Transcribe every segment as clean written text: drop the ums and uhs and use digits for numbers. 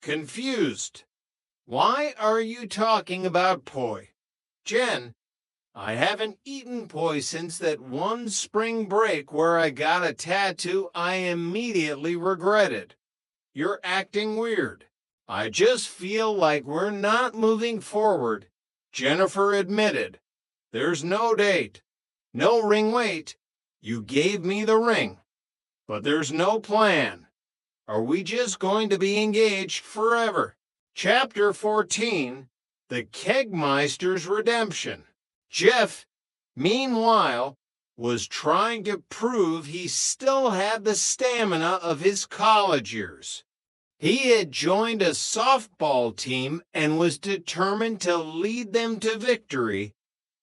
confused. Why are you talking about poi? Jen, I haven't eaten poi since that one spring break where I got a tattoo I immediately regretted. You're acting weird. I just feel like we're not moving forward, Jennifer admitted. There's no date, no ring wait. You gave me the ring, but there's no plan. Are we just going to be engaged forever? Chapter 14, The Kegmeister's Redemption. Jeff, meanwhile, was trying to prove he still had the stamina of his college years. He had joined a softball team and was determined to lead them to victory,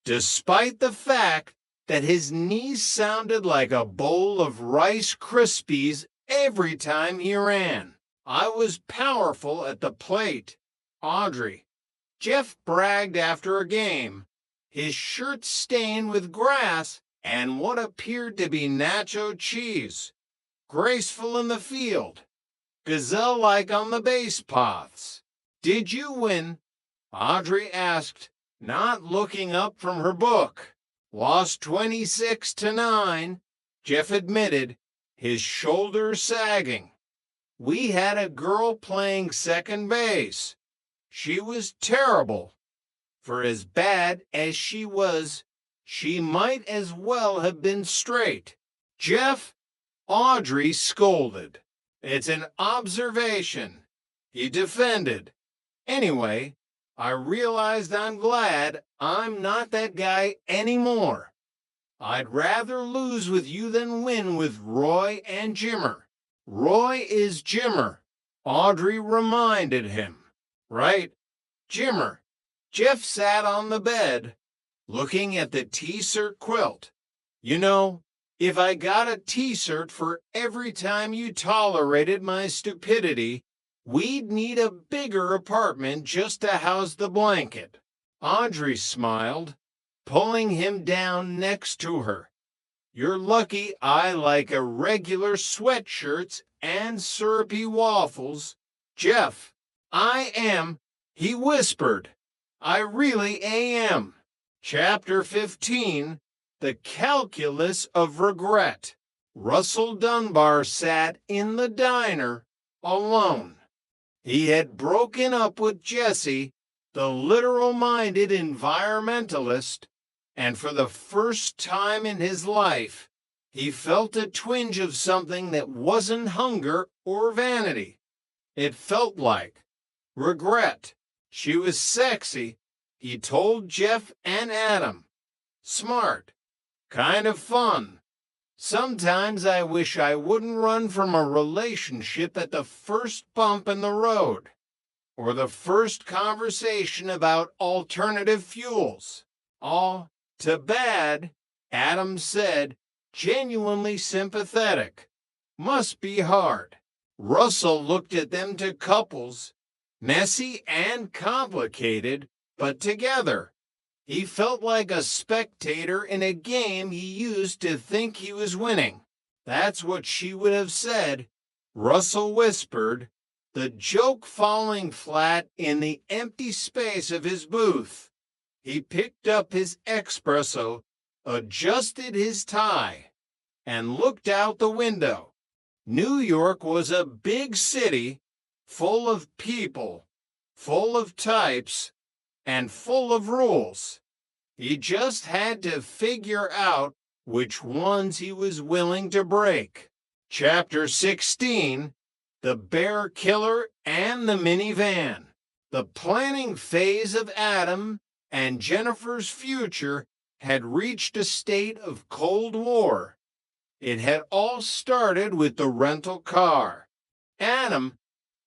despite the fact that his knees sounded like a bowl of Rice Krispies every time he ran. I was powerful at the plate, Audrey. Jeff bragged after a game, his shirt stained with grass and what appeared to be nacho cheese. Graceful in the field, gazelle-like on the base paths. Did you win? Audrey asked, not looking up from her book. Lost 26-9, Jeff admitted, his shoulders sagging. We had a girl playing second base. She was terrible. For as bad as she was, she might as well have been straight. Jeff, Audrey scolded. It's an observation, he defended. Anyway, I realized I'm glad I'm not that guy anymore. I'd rather lose with you than win with Roy and Jimmer. Roy is Jimmer, Audrey reminded him. Right, Jimmer. Jeff sat on the bed, looking at the T-shirt quilt. You know, if I got a T-shirt for every time you tolerated my stupidity, we'd need a bigger apartment just to house the blanket. Audrey smiled, pulling him down next to her. You're lucky I like irregular sweatshirts and syrupy waffles. Jeff, I am, he whispered. I really am. Chapter 15, The Calculus of Regret. Russell Dunbar sat in the diner, alone. He had broken up with Jessie, the literal-minded environmentalist, and for the first time in his life, he felt a twinge of something that wasn't hunger or vanity. It felt like regret. She was sexy, he told Jeff and Adam. Smart. Kind of fun. Sometimes I wish I wouldn't run from a relationship at the first bump in the road, or the first conversation about alternative fuels. All too bad, Adam said, genuinely sympathetic. Must be hard. Russell looked at them two couples, messy and complicated, but together. He felt like a spectator in a game he used to think he was winning. That's what she would have said, Russell whispered, the joke falling flat in the empty space of his booth. He picked up his espresso, adjusted his tie, and looked out the window. New York was a big city, full of people, full of types, and full of rules. He just had to figure out which ones he was willing to break. Chapter 16, The Bear Killer and the Minivan. The planning phase of Adam and Jennifer's future had reached a state of Cold War. It had all started with the rental car. Adam,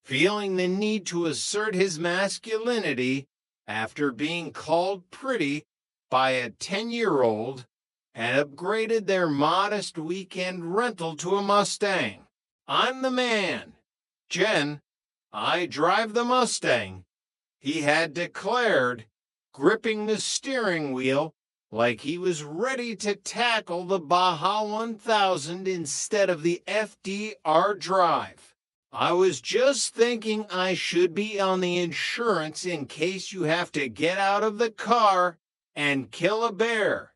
feeling the need to assert his masculinity after being called pretty by a 10-year-old, had upgraded their modest weekend rental to a Mustang. I'm the man. Jen, I drive the Mustang, he had declared, gripping the steering wheel like he was ready to tackle the Baja 1000 instead of the FDR drive. I was just thinking I should be on the insurance in case you have to get out of the car and kill a bear,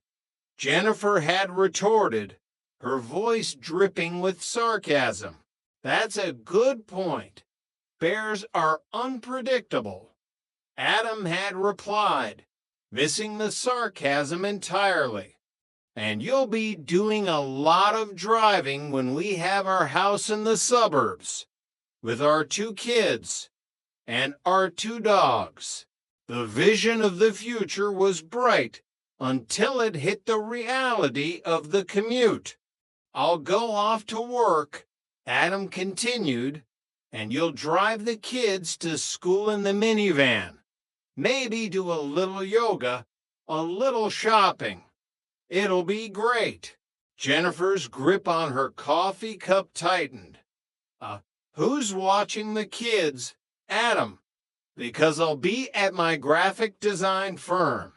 Jennifer had retorted, her voice dripping with sarcasm. That's a good point. Bears are unpredictable, Adam had replied, missing the sarcasm entirely. And you'll be doing a lot of driving when we have our house in the suburbs, with our 2 kids and our 2 dogs. The vision of the future was bright until it hit the reality of the commute. I'll go off to work, Adam continued, and you'll drive the kids to school in the minivan. Maybe do a little yoga, a little shopping. It'll be great. Jennifer's grip on her coffee cup tightened. Who's watching the kids? Adam. Because I'll be at my graphic design firm,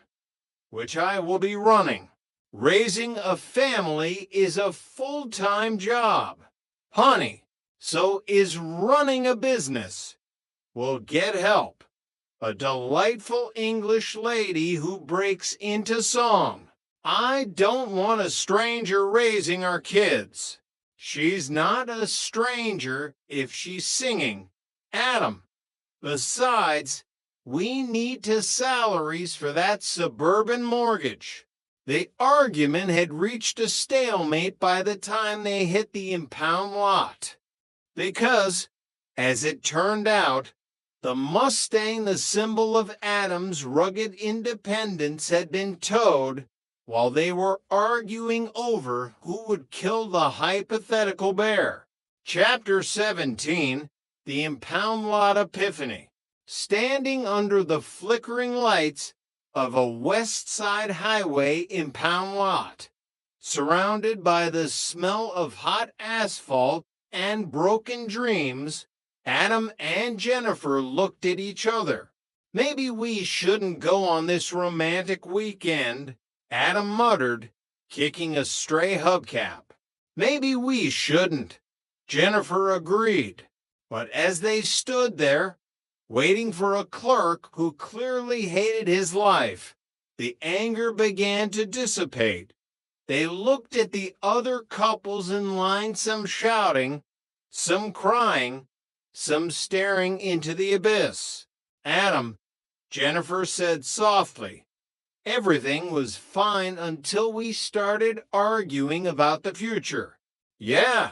which I will be running. Raising a family is a full-time job. Honey, so is running a business. We'll get help. A delightful English lady who breaks into song. I don't want a stranger raising our kids. She's not a stranger if she's singing. Adam. Besides, we need salaries for that suburban mortgage. The argument had reached a stalemate by the time they hit the impound lot. Because, as it turned out, the Mustang, the symbol of Adam's rugged independence, had been towed while they were arguing over who would kill the hypothetical bear. Chapter 17, The Impound Lot Epiphany. Standing under the flickering lights of a West Side Highway impound lot, surrounded by the smell of hot asphalt and broken dreams, Adam and Jennifer looked at each other. Maybe we shouldn't go on this romantic weekend, Adam muttered, kicking a stray hubcap. Maybe we shouldn't, Jennifer agreed. But as they stood there, waiting for a clerk who clearly hated his life, the anger began to dissipate. They looked at the other couples in line, some shouting, some crying, some staring into the abyss. Adam, Jennifer said softly, everything was fine until we started arguing about the future. Yeah,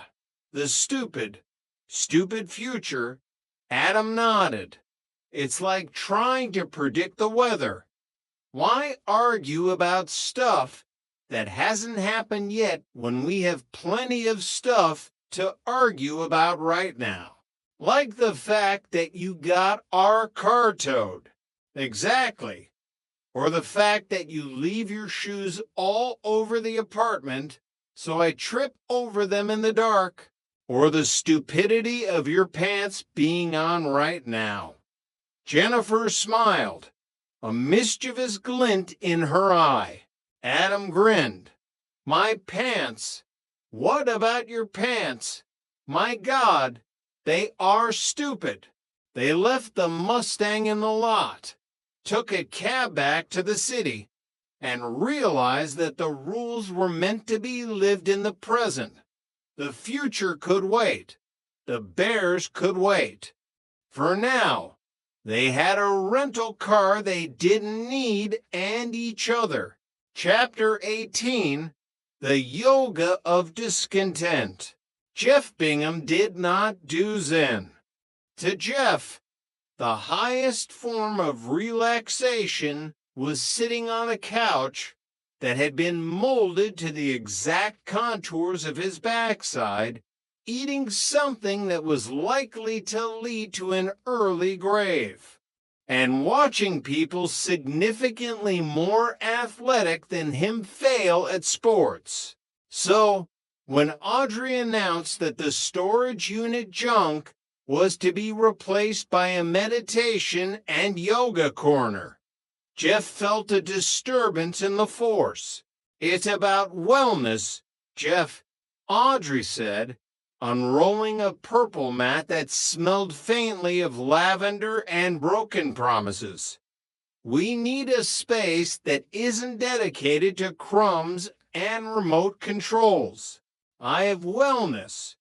the stupid future. Adam nodded. It's like trying to predict the weather. Why argue about stuff that hasn't happened yet when we have plenty of stuff to argue about right now? Like the fact that you got our car towed. Exactly. Or the fact that you leave your shoes all over the apartment, so I trip over them in the dark. Or the stupidity of your pants being on right now. Jennifer smiled, a mischievous glint in her eye. Adam grinned. My pants. What about your pants? My God, they are stupid. They left the Mustang in the lot, took a cab back to the city, and realized that the rules were meant to be lived in the present. The future could wait. The bears could wait. For now, they had a rental car they didn't need and each other. Chapter 18, The Yoga of Discontent. Jeff Bingham did not do Zen. To Jeff, the highest form of relaxation was sitting on a couch that had been molded to the exact contours of his backside, eating something that was likely to lead to an early grave, and watching people significantly more athletic than him fail at sports. So, when Audrey announced that the storage unit junk was to be replaced by a meditation and yoga corner, Jeff felt a disturbance in the force. It's about wellness, Jeff, Audrey said, unrolling a purple mat that smelled faintly of lavender and broken promises. We need a space that isn't dedicated to crumbs and remote controls. I have wellness,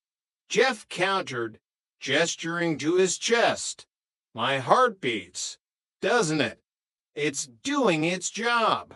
Jeff countered, gesturing to his chest. My heart beats, doesn't it? It's doing its job.